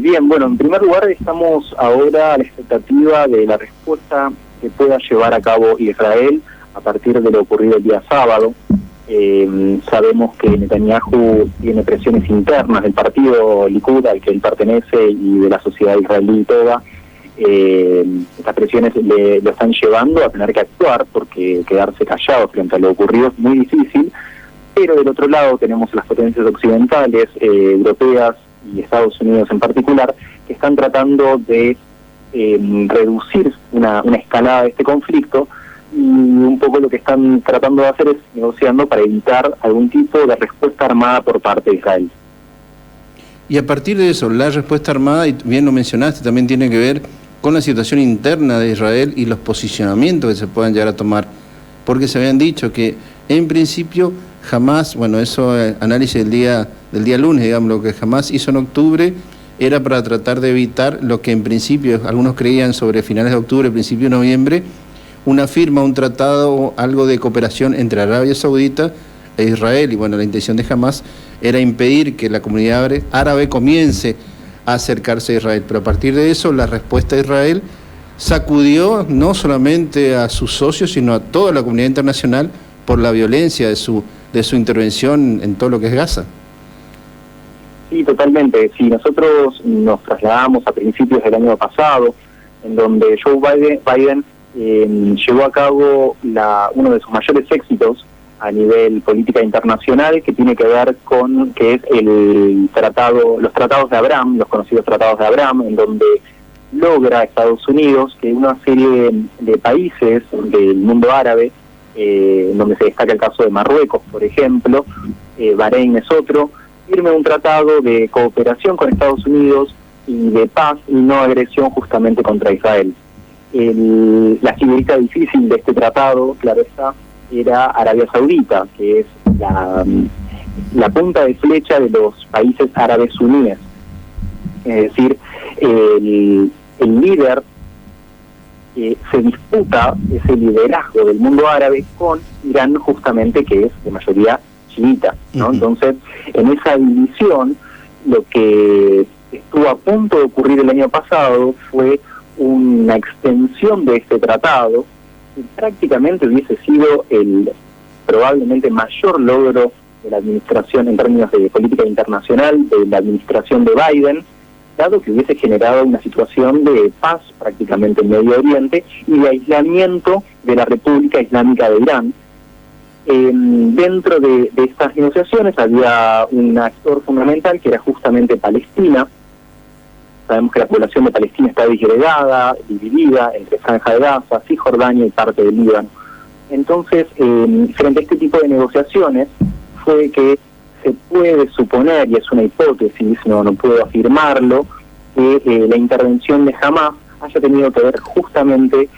Bien, bueno, en primer lugar estamos ahora a la expectativa de la respuesta que pueda llevar a cabo Israel a partir de lo ocurrido el día sábado. Sabemos que Netanyahu tiene presiones internas del partido Likud al que él pertenece y de la sociedad israelí toda. Estas presiones lo están llevando a tener que actuar, porque quedarse callado frente a lo ocurrido es muy difícil. Pero del otro lado tenemos las potencias occidentales, europeas y Estados Unidos en particular, que están tratando de reducir una escalada de este conflicto, y un poco lo que están tratando de hacer es negociando para evitar algún tipo de respuesta armada por parte de Israel. Y a partir de eso, la respuesta armada, y bien lo mencionaste, también tiene que ver con la situación interna de Israel y los posicionamientos que se puedan llegar a tomar, porque se habían dicho que en principio Hamás, bueno, eso análisis del día lunes, digamos, lo que Hamás hizo en octubre era para tratar de evitar lo que en principio algunos creían sobre finales de octubre, principio de noviembre, una firma, un tratado, algo de cooperación entre Arabia Saudita e Israel. Y bueno, la intención de Hamás era impedir que la comunidad árabe comience a acercarse a Israel. Pero a partir de eso, la respuesta de Israel sacudió no solamente a sus socios, sino a toda la comunidad internacional por la violencia de su intervención en todo lo que es Gaza. Sí, totalmente. Si nosotros nos trasladamos a principios del año pasado, en donde Joe Biden llevó a cabo uno de sus mayores éxitos a nivel política internacional, que tiene que ver con que es los tratados de Abraham, los conocidos tratados de Abraham, en donde logra Estados Unidos que una serie de países del mundo árabe, donde se destaca el caso de Marruecos, por ejemplo, Bahrein es otro, firme un tratado de cooperación con Estados Unidos y de paz y no agresión justamente contra Israel. La figurita difícil de este tratado, claro está, era Arabia Saudita, que es la punta de flecha de los países árabes suníes. Es decir, el líder se disputa ese liderazgo del mundo árabe con Irán, justamente, que es de mayoría chiita, ¿no? Uh-huh. Entonces, en esa división, lo que estuvo a punto de ocurrir el año pasado fue una extensión de este tratado, que prácticamente hubiese sido el probablemente mayor logro de la administración en términos de política internacional, de la administración de Biden, dado que hubiese generado una situación de paz prácticamente en Medio Oriente y de aislamiento de la República Islámica de Irán. Dentro de estas negociaciones había un actor fundamental que era justamente Palestina. Sabemos que la población de Palestina está disgregada, dividida entre Franja de Gaza, Cisjordania y parte del Líbano. Entonces, frente a este tipo de negociaciones, fue que se puede suponer, y es una hipótesis, no puedo afirmarlo, que la intervención de Hamás haya tenido que ver justamente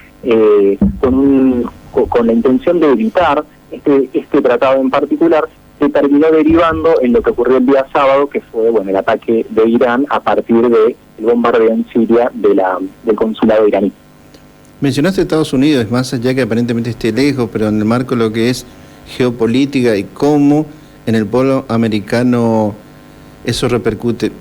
con la intención de evitar este tratado en particular, que terminó derivando en lo que ocurrió el día sábado, que fue el ataque de Irán a partir del bombardeo en Siria del consulado iraní. Mencionaste Estados Unidos, más allá que aparentemente esté lejos, pero en el marco de lo que es geopolítica y cómo en el pueblo americano eso repercute.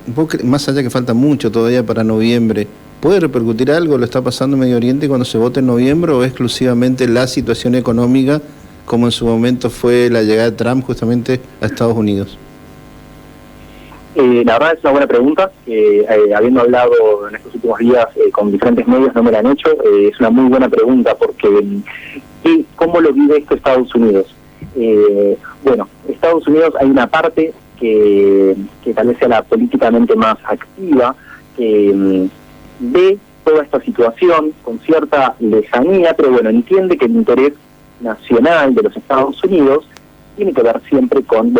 Más allá que falta mucho todavía para noviembre, ¿puede repercutir algo? ¿Lo está pasando en Medio Oriente cuando se vote en noviembre, o es exclusivamente la situación económica, como en su momento fue la llegada de Trump justamente a Estados Unidos? La verdad es una buena pregunta. Habiendo hablado en estos últimos días con diferentes medios, no me la han hecho. Es una muy buena pregunta, porque ¿cómo lo vive esto Estados Unidos? Estados Unidos, hay una parte que tal vez sea la políticamente más activa, que ve toda esta situación con cierta lejanía, pero entiende que el interés nacional de los Estados Unidos tiene que ver siempre con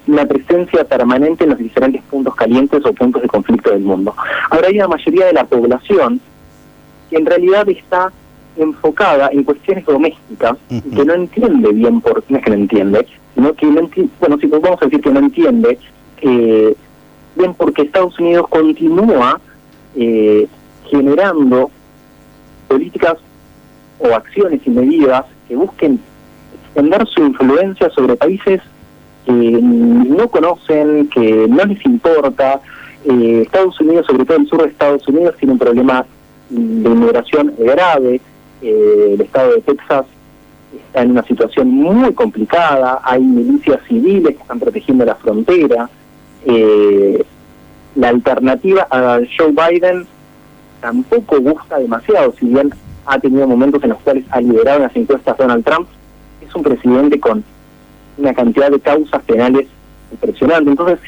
una presencia permanente en los diferentes puntos calientes o puntos de conflicto del mundo. Ahora, hay una mayoría de la población que en realidad está enfocada en cuestiones domésticas, y que no entiende bien no es que no entiende, sino que vamos a decir que no entiende bien porque Estados Unidos continúa generando políticas o acciones y medidas que busquen extender su influencia sobre países que no conocen, que no les importa, Estados Unidos, sobre todo el sur de Estados Unidos, tiene un problema de inmigración grave. El estado de Texas está en una situación muy complicada, hay milicias civiles que están protegiendo la frontera. La alternativa a Joe Biden tampoco gusta demasiado, si bien ha tenido momentos en los cuales ha liderado en las encuestas Donald Trump. Es un presidente con una cantidad de causas penales impresionante. Entonces,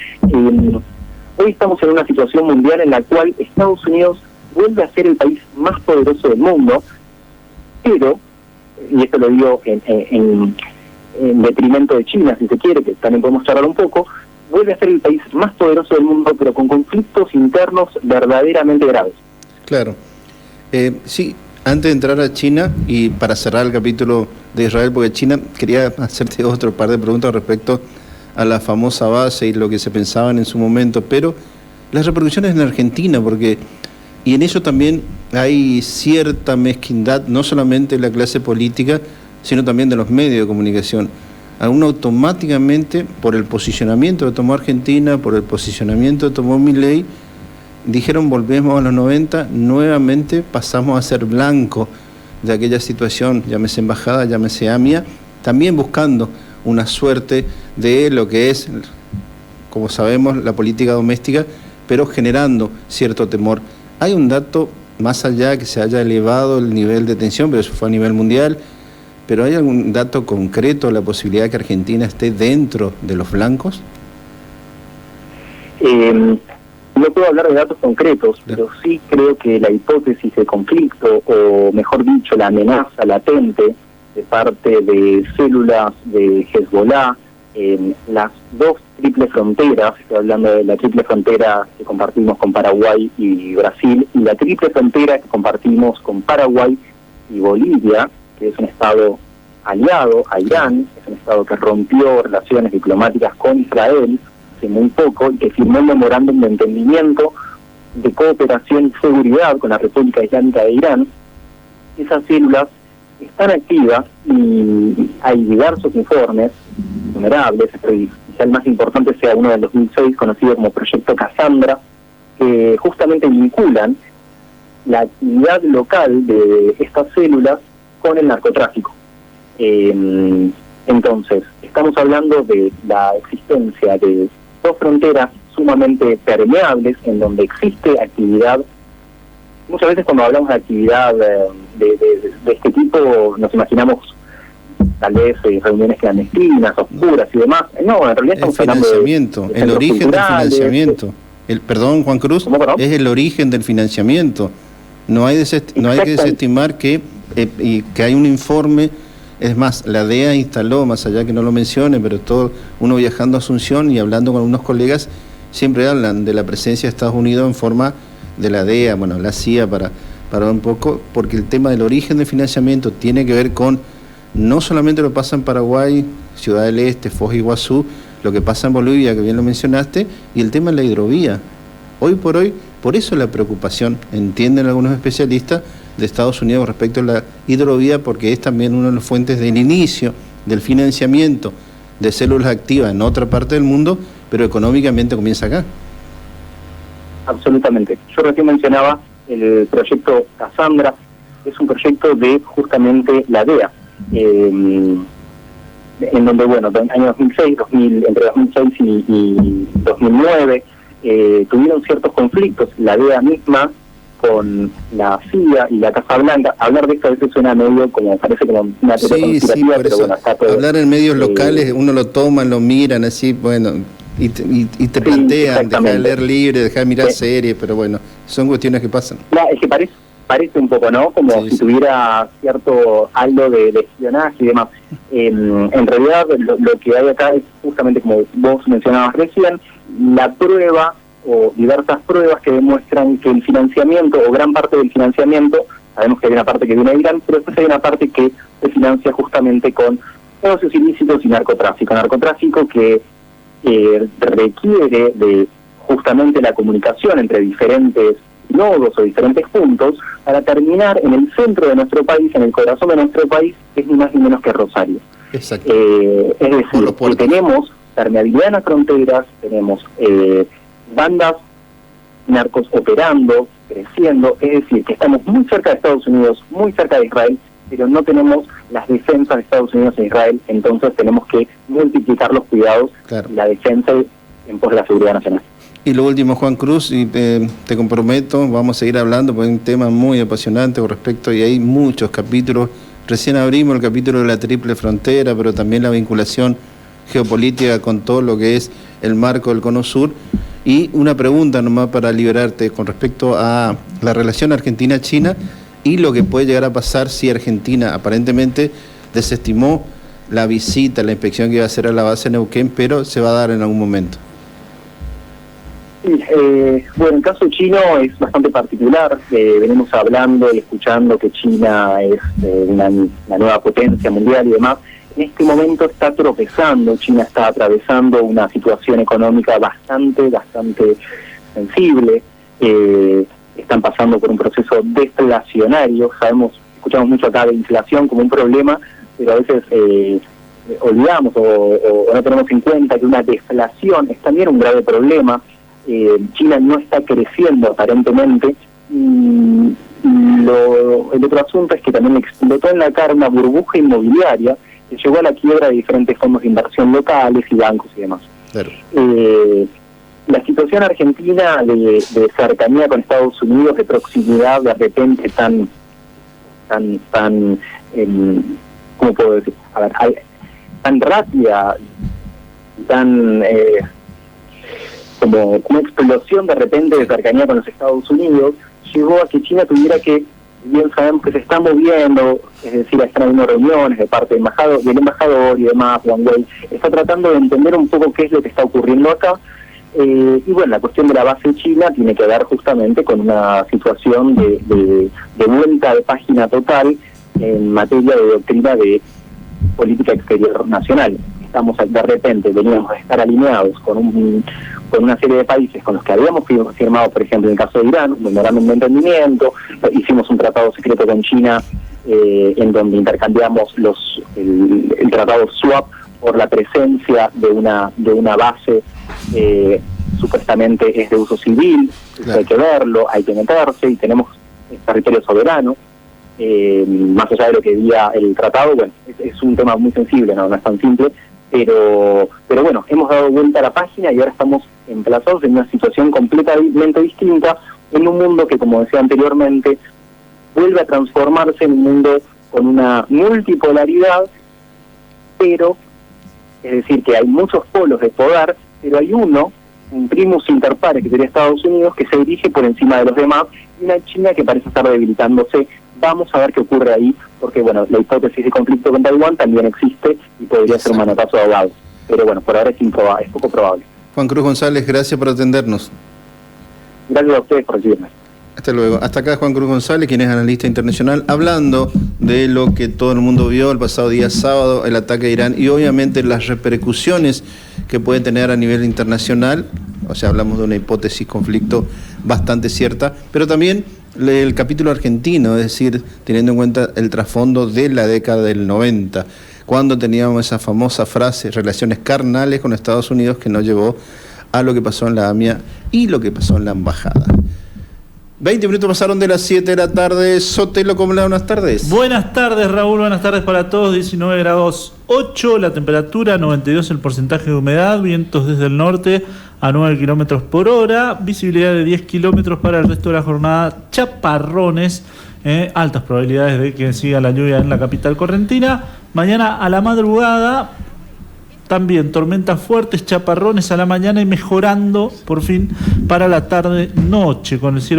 hoy estamos en una situación mundial en la cual Estados Unidos vuelve a ser el país más poderoso del mundo, pero, y esto lo digo en detrimento de China, si se quiere, que también podemos charlar un poco, vuelve a ser el país más poderoso del mundo, pero con conflictos internos verdaderamente graves. Claro. Sí, antes de entrar a China, y para cerrar el capítulo de Israel, porque China, quería hacerte otro par de preguntas respecto a la famosa base y lo que se pensaban en su momento, pero las repercusiones en Argentina, porque, y en eso también hay cierta mezquindad, no solamente de la clase política, sino también de los medios de comunicación. Aún automáticamente, por el posicionamiento que tomó Argentina, por el posicionamiento que tomó Milei, dijeron volvemos a los 90, nuevamente pasamos a ser blanco de aquella situación, llámese embajada, llámese AMIA, también buscando una suerte de lo que es, como sabemos, la política doméstica, pero generando cierto temor. Hay un dato, más allá que se haya elevado el nivel de tensión, pero eso fue a nivel mundial, pero ¿hay algún dato concreto de la posibilidad de que Argentina esté dentro de los blancos? No puedo hablar de datos concretos, pero sí creo que la hipótesis de conflicto, o mejor dicho, la amenaza latente de parte de células de Hezbollah en las dos triples fronteras, estoy hablando de la triple frontera que compartimos con Paraguay y Brasil, y la triple frontera que compartimos con Paraguay y Bolivia, que es un estado aliado a Irán, es un estado que rompió relaciones diplomáticas con Israel hace muy poco y que firmó un memorándum de entendimiento de cooperación y seguridad con la República Islámica de Irán. Esas células están activas y hay diversos informes innumerables, quizá el más importante sea uno del 2006 conocido como Proyecto Cassandra, que justamente vinculan la actividad local de estas células con el narcotráfico. Entonces, estamos hablando de la existencia de dos fronteras sumamente permeables en donde existe actividad. Muchas veces cuando hablamos de actividad de este tipo nos imaginamos tal vez reuniones clandestinas, oscuras y demás. No, en realidad estamos hablando de el origen del financiamiento. Perdón, Juan Cruz, es el origen del financiamiento. No hay que desestimar que hay un informe. Es más, la DEA instaló, más allá que no lo mencione, pero todo uno viajando a Asunción y hablando con algunos colegas, siempre hablan de la presencia de Estados Unidos en forma de la DEA, bueno, la CIA para un poco, porque el tema del origen del financiamiento tiene que ver con, no solamente lo que pasa en Paraguay, Ciudad del Este, Foz de Iguazú, lo que pasa en Bolivia, que bien lo mencionaste, y el tema de la hidrovía. Hoy por hoy, por eso la preocupación, entienden algunos especialistas, de Estados Unidos respecto a la hidrovía, porque es también una de las fuentes del inicio del financiamiento de células activas en otra parte del mundo, pero económicamente comienza acá. Absolutamente. Yo recién mencionaba el proyecto Cassandra, es un proyecto de justamente la DEA, en donde, bueno, en el año 2006, entre 2006 y 2009, tuvieron ciertos conflictos, la DEA misma con la CIA y la Casa Blanca. Hablar de esto a veces suena medio como, parece como una teoría conspirativa, pero bueno, está todo. Hablar en medios locales, uno lo toman, lo miran así, bueno, y te plantean, dejar de leer libre, dejar de mirar series, pero bueno, son cuestiones que pasan. Es que parece un poco, ¿no? Como si tuviera cierto algo de espionaje y demás. En realidad, lo que hay acá es justamente, como vos mencionabas recién, la prueba o diversas pruebas que demuestran que el financiamiento, o gran parte del financiamiento, sabemos que hay una parte que viene de Irán, pero después hay una parte que se financia justamente con negocios ilícitos y narcotráfico. Narcotráfico que requiere de justamente la comunicación entre diferentes nodos o diferentes puntos para terminar en el centro de nuestro país, en el corazón de nuestro país, que es ni más ni menos que Rosario. Exacto. Es decir, que tenemos permeabilidad en las fronteras, tenemos bandas narcos operando, creciendo, es decir, que estamos muy cerca de Estados Unidos, muy cerca de Israel, pero no tenemos las defensas de Estados Unidos en Israel, entonces tenemos que multiplicar los cuidados y la defensa en pos de la seguridad nacional. Y lo último, Juan Cruz, y te comprometo, vamos a seguir hablando porque es un tema muy apasionante con respecto, y hay muchos capítulos. Recién abrimos el capítulo de la triple frontera, pero también la vinculación geopolítica con todo lo que es el marco del Cono Sur. Y una pregunta nomás para liberarte con respecto a la relación Argentina-China y lo que puede llegar a pasar si Argentina aparentemente desestimó la visita, la inspección que iba a hacer a la base Neuquén, pero se va a dar en algún momento. Sí, bueno, el caso chino es bastante particular. Venimos hablando y escuchando que China es la nueva potencia mundial y demás. En este momento está tropezando, China está atravesando una situación económica bastante sensible. Están pasando por un proceso deflacionario. Escuchamos mucho acá de inflación como un problema, pero a veces olvidamos o no tenemos en cuenta que una deflación es también un grave problema. China no está creciendo aparentemente. El otro asunto es que también explotó en la cara una burbuja inmobiliaria que llevó a la quiebra de diferentes fondos de inversión locales y bancos y demás. Claro. La situación argentina de cercanía con Estados Unidos, de proximidad de repente tan ¿cómo puedo decir? A ver, tan rápida, tan como una explosión de repente de cercanía con los Estados Unidos, llevó a que China tuviera que, bien sabemos que se está moviendo, es decir, están habiendo reuniones de parte del embajador y demás, Wang Wei, está tratando de entender un poco qué es lo que está ocurriendo acá. Y bueno, la cuestión de la base china tiene que ver justamente con una situación de vuelta de página total en materia de doctrina de política exterior nacional. Estamos de repente, veníamos a estar alineados con una serie de países con los que habíamos firmado, por ejemplo, en el caso de Irán, un memorándum de entendimiento, hicimos un tratado secreto con China en donde intercambiamos el tratado SWAP por la presencia de una base supuestamente es de uso civil. Claro. Hay que verlo, hay que meterse, y tenemos territorio soberano. Más allá de lo que diga el tratado, bueno, es un tema muy sensible, no es tan simple, pero bueno, hemos dado vuelta a la página y ahora estamos emplazados en una situación completamente distinta, en un mundo que, como decía anteriormente, vuelve a transformarse en un mundo con una multipolaridad, pero, es decir, que hay muchos polos de poder, pero hay un primus inter pares, que sería Estados Unidos, que se dirige por encima de los demás, y una China que parece estar debilitándose. Vamos a ver qué ocurre ahí, porque bueno, la hipótesis de conflicto con Taiwán también existe y podría ser un manotazo de ahogado. Pero bueno, por ahora es poco probable. Juan Cruz González, gracias por atendernos. Gracias a ustedes por recibirme. Hasta luego. Hasta acá Juan Cruz González, quien es analista internacional, hablando de lo que todo el mundo vio el pasado día sábado, el ataque a Irán, y obviamente las repercusiones que puede tener a nivel internacional. O sea, hablamos de una hipótesis conflicto bastante cierta, pero también el capítulo argentino, es decir, teniendo en cuenta el trasfondo de la década del 90, cuando teníamos esa famosa frase, relaciones carnales con Estados Unidos, que nos llevó a lo que pasó en la AMIA y lo que pasó en la embajada. 20 minutos pasaron de las 7 de la tarde. Sotelo, ¿cómo le da? Buenas tardes. Buenas tardes, Raúl. Buenas tardes para todos. 19 grados 8 la temperatura, 92 el porcentaje de humedad, vientos desde el norte a 9 kilómetros por hora, visibilidad de 10 kilómetros para el resto de la jornada, chaparrones, altas probabilidades de que siga la lluvia en la capital correntina. Mañana a la madrugada, también tormentas fuertes, chaparrones a la mañana y mejorando por fin para la tarde-noche con el cielo